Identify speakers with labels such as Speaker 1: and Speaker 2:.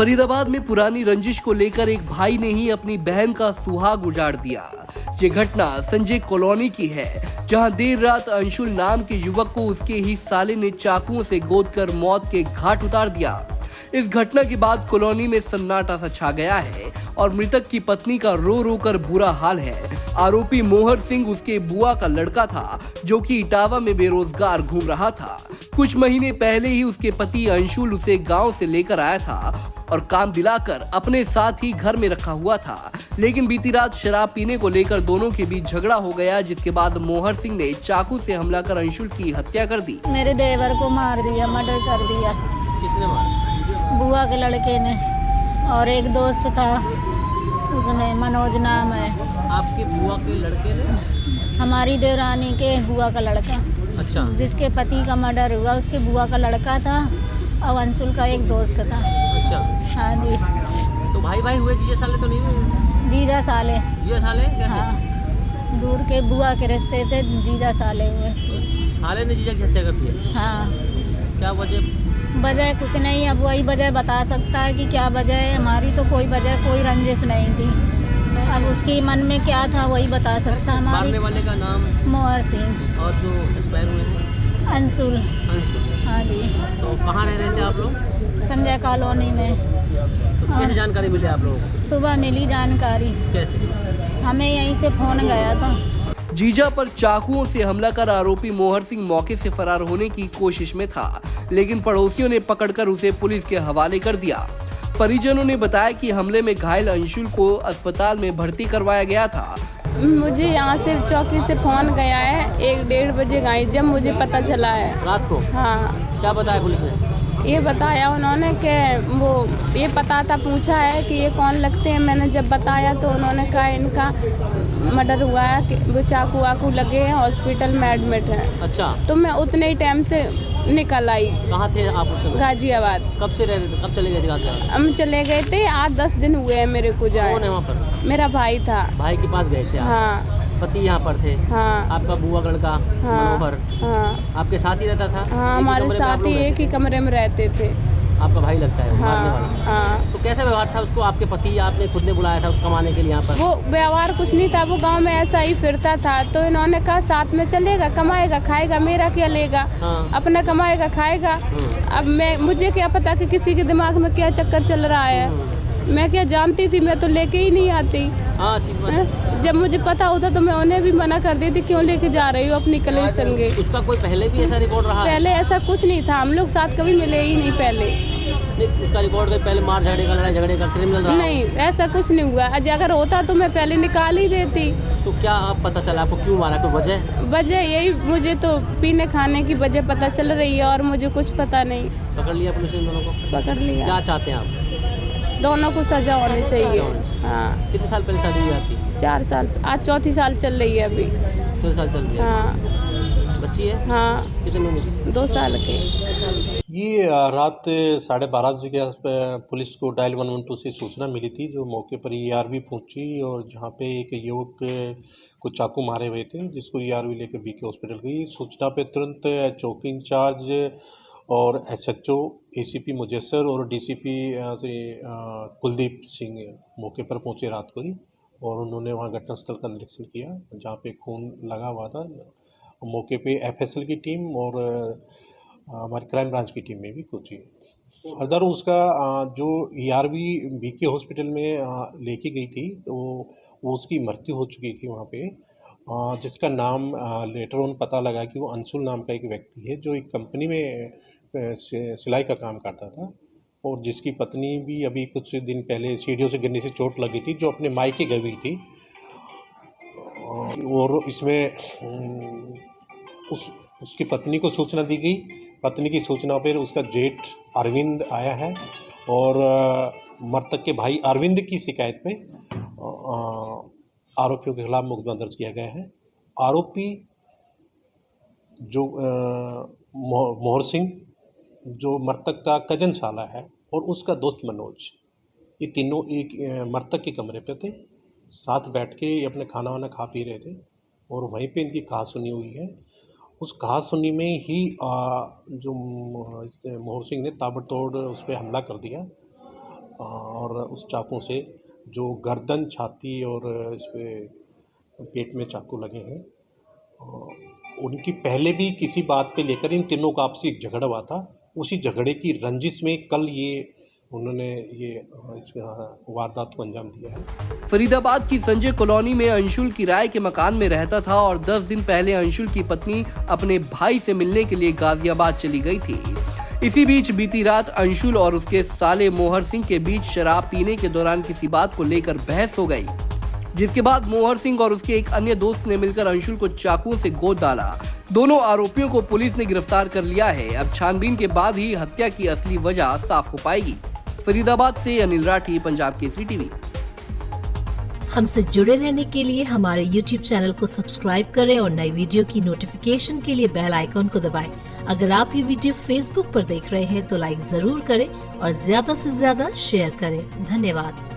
Speaker 1: फरीदाबाद में पुरानी रंजिश को लेकर एक भाई ने ही अपनी बहन का सुहाग उजाड़ दिया। ये घटना संजय कॉलोनी की है, जहां देर रात अंशुल नाम के युवक को उसके ही साले ने चाकुओं से गोदकर मौत के घाट उतार दिया। इस घटना के बाद कॉलोनी में सन्नाटा सा छा गया है और मृतक की पत्नी का रो रो कर बुरा हाल है। आरोपी मोहर सिंह उसके बुआ का लड़का था, जो कि इटावा में बेरोजगार घूम रहा था। कुछ महीने पहले ही उसके पति अंशुल उसे गांव से लेकर आया था और काम दिलाकर अपने साथ ही घर में रखा हुआ था, लेकिन बीती रात शराब पीने को लेकर दोनों के बीच झगड़ा हो गया, जिसके बाद मोहर सिंह ने चाकू से हमला कर अंशुल की हत्या कर दी।
Speaker 2: मेरे देवर को मार दिया, मर्डर कर दिया।
Speaker 3: किसने मारा?
Speaker 2: बुआ के लड़के ने, और एक दोस्त था उसने, मनोज नाम है।
Speaker 3: आपके बुआ के लड़के ने?
Speaker 2: हमारी देवरानी के बुआ का लड़का।
Speaker 3: अच्छा।
Speaker 2: जिसके पति का मर्डर हुआ उसके बुआ का लड़का था और अंशुल का एक दोस्त था।
Speaker 3: अच्छा।
Speaker 2: हाँ जी।
Speaker 3: तो भाई भाई हुए, जीजा साले तो नहीं हुए?
Speaker 2: जीजा साले।
Speaker 3: जीजा साले कैसे?
Speaker 2: हाँ, दूर के बुआ के रिश्ते से जीजा साले हुए।
Speaker 3: साले ने जीजा की हत्या कर दी?
Speaker 2: हाँ।
Speaker 3: क्या वजह?
Speaker 2: वजह कुछ नहीं, अब वही वजह बता सकता है कि क्या वजह है। हमारी तो कोई वजह, कोई रंजिश नहीं थी। अब उसके मन में क्या था वही बता सकता। हमारी
Speaker 3: मारने वाले का नाम?
Speaker 2: मोहर सिंह।
Speaker 3: और जो एक्सपायर हुए हैं?
Speaker 2: अंशुल।
Speaker 3: अंशुल।
Speaker 2: हाँ जी।
Speaker 3: तो कहाँ रह रहे थे आप लोग?
Speaker 2: संजय कॉलोनी में।
Speaker 3: तो कैसे जानकारी मिली आप लोगों को?
Speaker 2: सुबह मिली जानकारी,
Speaker 3: कैसे?
Speaker 2: हमें यहीं से फोन गया था।
Speaker 1: जीजा पर चाकुओं से हमला कर आरोपी मोहर सिंह मौके से फरार होने की कोशिश में था, लेकिन पड़ोसियों ने पकड़कर उसे पुलिस के हवाले कर दिया। परिजनों ने बताया कि हमले में घायल अंशुल को अस्पताल में भर्ती करवाया गया था।
Speaker 4: मुझे यहाँ से चौकी से फोन गया है 1-1:30 बजे गई, जब मुझे पता चला है
Speaker 3: रात को?
Speaker 4: हाँ।
Speaker 3: क्या बताया पुलिस ने?
Speaker 4: ये बताया उन्होंने कि वो ये पता था, पूछा है कि ये कौन लगते हैं। मैंने जब बताया तो उन्होंने कहा इनका मर्डर हुआ है, कि वो चाकू वाकू लगे हैं, हॉस्पिटल में एडमिट है।
Speaker 3: अच्छा।
Speaker 4: तो मैं उतने ही टाइम से निकल आई।
Speaker 3: कहाँ थे आप उस समय?
Speaker 4: गाजियाबाद।
Speaker 3: कब से रह रहे थे? कब चले गए थे गाजियाबाद?
Speaker 4: हम चले गए थे 8-10 दिन हुए हैं मेरे को जाए।
Speaker 3: कौन है वहाँ पर?
Speaker 4: मेरा भाई था।
Speaker 3: भाई के पास गए थे आप?
Speaker 4: हाँ।
Speaker 3: पति यहाँ पर थे?
Speaker 4: हाँ।
Speaker 3: आपका बुआ का लड़का मनोहर?
Speaker 4: हाँ।
Speaker 3: आपके साथ ही रहता था?
Speaker 4: हाँ, हमारे साथ ही एक ही कमरे में रहते थे।
Speaker 3: आपका भाई लगता है मारने
Speaker 4: हाँ।
Speaker 3: वाला?
Speaker 4: हाँ।
Speaker 3: तो कैसा व्यवहार था उसको? आपके पति आपने खुद ने बुलाया था उसको कमाने के लिए यहाँ पर?
Speaker 4: वो व्यवहार कुछ नहीं था, वो गांव में ऐसा ही फिरता था। तो इन्होंने कहा साथ में चलेगा, कमाएगा खाएगा, मेरा क्या लेगा।
Speaker 3: हाँ।
Speaker 4: अपना कमाएगा खाएगा। अब मुझे क्या पता कि किसी के दिमाग में क्या चक्कर चल रहा है। मैं क्या जानती थी, मैं तो लेके ही नहीं आती।
Speaker 3: हाँ, ठीक बात है।
Speaker 4: जब मुझे पता होता तो मैं उन्हें भी मना कर देती, क्यों लेके जा रही हो अपनी कलेश संगे।
Speaker 3: उसका कोई पहले भी ऐसा रिकॉर्ड रहा है?
Speaker 4: पहले ऐसा कुछ नहीं था, हम लोग साथ कभी मिले ही नहीं पहले।
Speaker 3: नहीं, उसका रिकॉर्ड कोई पहले मार झगड़े का, लड़ाई झगड़े का, क्रिमिनल रहा?
Speaker 4: नहीं, ऐसा कुछ नहीं हुआ। अगर होता तो मैं पहले निकाल ही देती।
Speaker 3: तो क्या आप पता चला आपको क्यों मारा? कोई वजह
Speaker 4: यही, मुझे तो पीने खाने की वजह पता चल रही है और मुझे कुछ पता नहीं।
Speaker 3: पकड़ लिया पुलिस ने दोनों को?
Speaker 4: पकड़ लिया।
Speaker 3: क्या चाहते हैं आप?
Speaker 4: दोनों को सजा होनी चाहिए। हाँ।
Speaker 3: कितने साल पहले शादी हुई आपकी?
Speaker 4: 4 साल, आज चौथी साल चल रही है अभी।
Speaker 3: 4 साल चल रही है?
Speaker 4: हाँ।
Speaker 3: बच्ची है?
Speaker 4: हाँ।
Speaker 3: कितने महीने की?
Speaker 4: 2 साल के।
Speaker 5: ये रात 12:30 बजे के आसपास पुलिस को डायल 112 से सूचना मिली थी, जो मौके पर ERV पहुंची और जहां पे एक युवक को चाकू मारे हुए थे, जिसको ERV लेकर BK हॉस्पिटल गई। सूचना पे तुरंत चौकी इंचार्ज और SHO ACP मुजस्सर और DCP से कुलदीप सिंह मौके पर पहुंचे रात को ही, और उन्होंने वहां घटनास्थल का निरीक्षण किया जहां पे खून लगा हुआ था। मौके पे FSL की टीम और हमारी क्राइम ब्रांच की टीम में भी पहुंची। फर्दर उसका जो ERV BK हॉस्पिटल में लेके गई थी, तो वो उसकी मृत्यु हो चुकी थी वहाँ पे, जिसका नाम लेटर ऑन पता लगा कि वो अंशुल नाम का एक व्यक्ति है, जो एक कंपनी में सिलाई का काम करता था, और जिसकी पत्नी भी अभी कुछ दिन पहले सीढ़ियों से गिरने से चोट लगी थी, जो अपने मायके गई हुई थी। और इसमें उसकी पत्नी को सूचना दी गई। पत्नी की सूचना पर उसका जेठ अरविंद आया है और मृतक के भाई अरविंद की शिकायत पे आरोपियों के खिलाफ मुकदमा दर्ज किया गया है। आरोपी जो मोहर सिंह, जो मृतक का कजन साला है, और उसका दोस्त मनोज, ये तीनों एक मृतक के कमरे पे थे, साथ बैठ के अपने खाना वाना खा पी रहे थे, और वहीं पे इनकी कहासुनी हुई है। उस कहासुनी में ही जो मोहर सिंह ने ताबड़तोड़ उस पर हमला कर दिया, और उस चाकू से जो गर्दन, छाती और इस पे पेट में चाकू लगे हैं। उनकी पहले भी किसी बात पे लेकर इन तीनों का आपसी एक झगड़ा हुआ था। उसी झगड़े की रंजिश में कल उन्होंने इस वारदात को अंजाम दिया है।
Speaker 1: फरीदाबाद की संजय कॉलोनी में अंशुल किराए के मकान में रहता था और 10 दिन पहले अंशुल की पत्नी अपने भाई से मिलने के लिए गाजियाबाद चली गई थी। इसी बीच बीती रात अंशुल और उसके साले मोहर सिंह के बीच शराब पीने के दौरान किसी बात को लेकर बहस हो गई, जिसके बाद मोहर सिंह और उसके एक अन्य दोस्त ने मिलकर अंशुल को चाकू से गोद डाला। दोनों आरोपियों को पुलिस ने गिरफ्तार कर लिया है। अब छानबीन के बाद ही हत्या की असली वजह साफ हो पाएगी। फरीदाबाद से अनिल राठी, पंजाब केसरी टीवी।
Speaker 6: हमसे जुड़े रहने के लिए हमारे YouTube चैनल को सब्सक्राइब करें और नई वीडियो की नोटिफिकेशन के लिए बेल आइकॉन को दबाएं। अगर आप ये वीडियो Facebook पर देख रहे हैं तो लाइक जरूर करें और ज्यादा से ज्यादा शेयर करें। धन्यवाद।